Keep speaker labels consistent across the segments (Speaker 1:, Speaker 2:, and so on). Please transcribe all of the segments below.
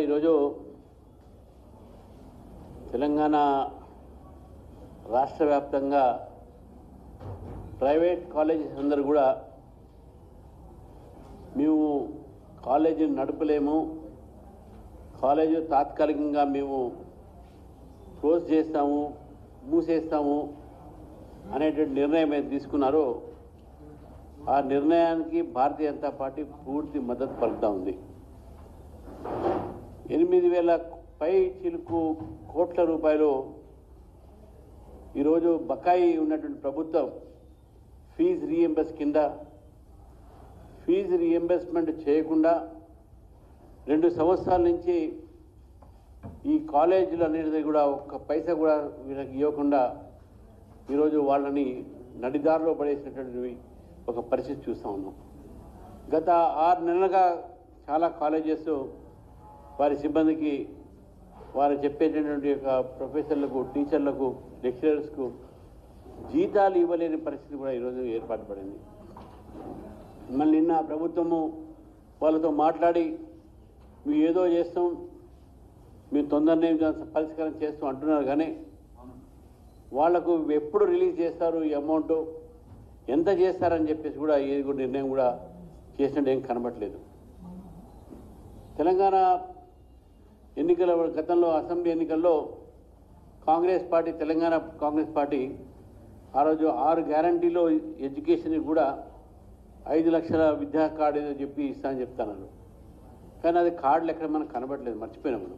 Speaker 1: ఈరోజు తెలంగాణ రాష్ట్ర వ్యాప్తంగా ప్రైవేట్ కాలేజెస్ అందరూ కూడా మేము కాలేజీని నడపలేము, కాలేజీ తాత్కాలికంగా మేము క్లోజ్ చేస్తాము, మూసేస్తాము అనేటువంటి నిర్ణయం ఏది తీసుకున్నారో ఆ నిర్ణయానికి భారతీయ జనతా పార్టీ పూర్తి మద్దతు పలుకుతూ ఉంది. 8,000 పై చిలుకు కోట్ల రూపాయలు ఈరోజు బకాయి ఉన్నటువంటి ప్రభుత్వం ఫీజు రీఎంబర్స్మెంట్ చేయకుండా 2 సంవత్సరాల నుంచి ఈ కాలేజీలు అనేది కూడా ఒక్క పైసా కూడా వీళ్ళకి ఇవ్వకుండా ఈరోజు వాళ్ళని నడిదారిలో పడేసినటువంటి ఒక పరిస్థితి చూస్తూ ఉన్నాం. గత 6 నెలలుగా చాలా కాలేజెస్ వారి సిబ్బందికి వారు చెప్పేటటువంటి యొక్క ప్రొఫెసర్లకు, టీచర్లకు, లెక్చరర్స్కు జీతాలు ఇవ్వలేని పరిస్థితి కూడా ఈరోజు ఏర్పాటు పడింది. మళ్ళీ నిన్న ప్రభుత్వము వాళ్ళతో మాట్లాడి మేము ఏదో చేస్తాం, మేము తొందరనే పరిష్కారం చేస్తాం అంటున్నారు. కానీ వాళ్లకు ఎప్పుడు రిలీజ్ చేస్తారు, ఈ అమౌంట్ ఎంత చేస్తారని చెప్పేసి కూడా ఏది కూడా నిర్ణయం కూడా చేసినట్టు ఏం కనబట్లేదు. తెలంగాణ ఎన్నికల గతంలో అసెంబ్లీ ఎన్నికల్లో తెలంగాణ కాంగ్రెస్ పార్టీ ఆ రోజు 6 గ్యారంటీలో ఎడ్యుకేషన్ కూడా 5 లక్షల విద్యా కార్డు ఏదో చెప్పి ఇస్తానని చెప్తున్నారు. కానీ అది కార్డులు ఎక్కడ మనకు కనబడలేదు, మర్చిపోయినాం మనం.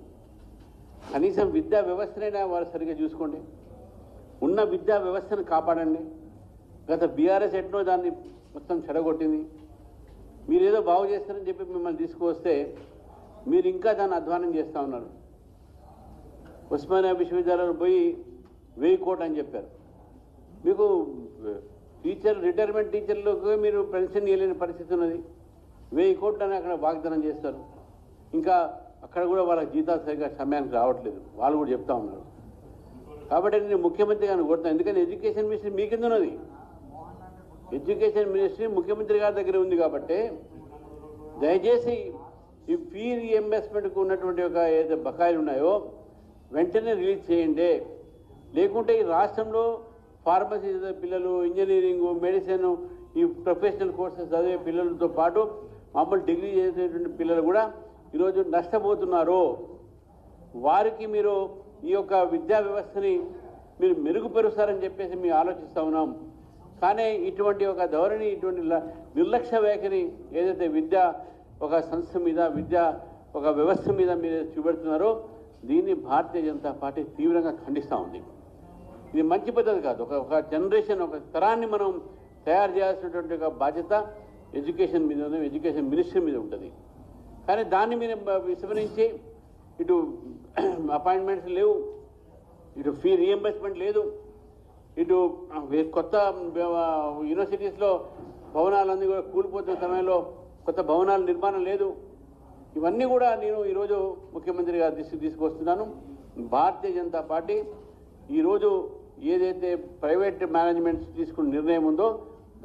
Speaker 1: కనీసం విద్యా వ్యవస్థనైనా వారు సరిగ్గా చూసుకోండి, ఉన్న విద్యా వ్యవస్థను కాపాడండి. గత బీఆర్ఎస్ ఎట్నో దాన్ని మొత్తం చెడగొట్టింది. మీరేదో బాగు చేస్తారని చెప్పి మిమ్మల్ని తీసుకువస్తే మీరు ఇంకా దాన్ని అధ్వానం చేస్తూ ఉన్నారు. ఉస్మానియా విశ్వవిద్యాలయంలో పోయి 1000 కోట్లు అని చెప్పారు. మీకు రిటైర్మెంట్ టీచర్లకు మీరు పెన్షన్ ఇవ్వలేని పరిస్థితి ఉన్నది. 1000 కోట్లు అని అక్కడ వాగ్దానం చేస్తారు. ఇంకా అక్కడ కూడా వాళ్ళకి జీతాలు సరిగ్గా సమయానికి రావట్లేదు, వాళ్ళు కూడా చెప్తా ఉన్నారు. కాబట్టి నేను ముఖ్యమంత్రి గారిని కోరుతాను, ఎందుకంటే ఎడ్యుకేషన్ మినిస్ట్రీ మీ కింద ఉన్నది. ఎడ్యుకేషన్ మినిస్ట్రీ ముఖ్యమంత్రి గారి దగ్గర ఉంది. కాబట్టి దయచేసి ఈ ఫీ రీఎంబర్స్మెంట్కు ఉన్నటువంటి ఒక ఏదైతే బకాయిలు ఉన్నాయో వెంటనే రిలీజ్ చేయండి. లేకుంటే ఈ రాష్ట్రంలో ఫార్మసీ పిల్లలు, ఇంజనీరింగ్, మెడిసిన్, ఈ ప్రొఫెషనల్ కోర్సెస్ చదివే పిల్లలతో పాటు మామూలు డిగ్రీ చేసేటువంటి పిల్లలు కూడా ఈరోజు నష్టపోతున్నారు. వారికి మీరు ఈ యొక్క విద్యా వ్యవస్థని మీరు మెరుగుపరుస్తారని చెప్పేసి మేము ఆలోచిస్తూ ఉన్నాం. కానీ ఇటువంటి ఒక ధోరణి, ఇటువంటి నిర్లక్ష్య వైఖరి ఏదైతే ఒక సంస్థ మీద, ఒక వ్యవస్థ మీద మీరు చూపెడుతున్నారో దీన్ని భారతీయ జనతా పార్టీ తీవ్రంగా ఖండిస్తూ ఉంది. ఇది మంచి పద్ధతి కాదు. ఒక జనరేషన్, ఒక తరాన్ని మనం తయారు చేయాల్సినటువంటి ఒక బాధ్యత ఎడ్యుకేషన్ మీద, ఎడ్యుకేషన్ మినిస్ట్రీ మీద ఉంటుంది. కానీ దాన్ని మీరు విస్మరించి ఇటు అపాయింట్మెంట్స్ లేవు, ఇటు ఫీ రీఎంబర్స్మెంట్ లేదు, ఇటు కొత్త యూనివర్సిటీస్లో భవనాలన్నీ కూడా కూలిపోతున్న సమయంలో కొత్త భవనాల నిర్మాణం లేదు. ఇవన్నీ కూడా నేను ఈరోజు ముఖ్యమంత్రి గారి దృష్టికి తీసుకొస్తున్నాను. భారతీయ జనతా పార్టీ ఈరోజు ఏదైతే ప్రైవేట్ మేనేజ్మెంట్స్ తీసుకున్న నిర్ణయం ఉందో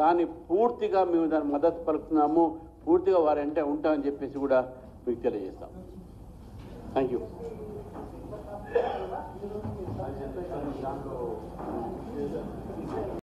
Speaker 1: దాన్ని పూర్తిగా మేము దాని మద్దతు పలుకుతున్నాము, పూర్తిగా వారంటే ఉంటామని చెప్పేసి కూడా మీకు తెలియజేస్తాం. Thank you.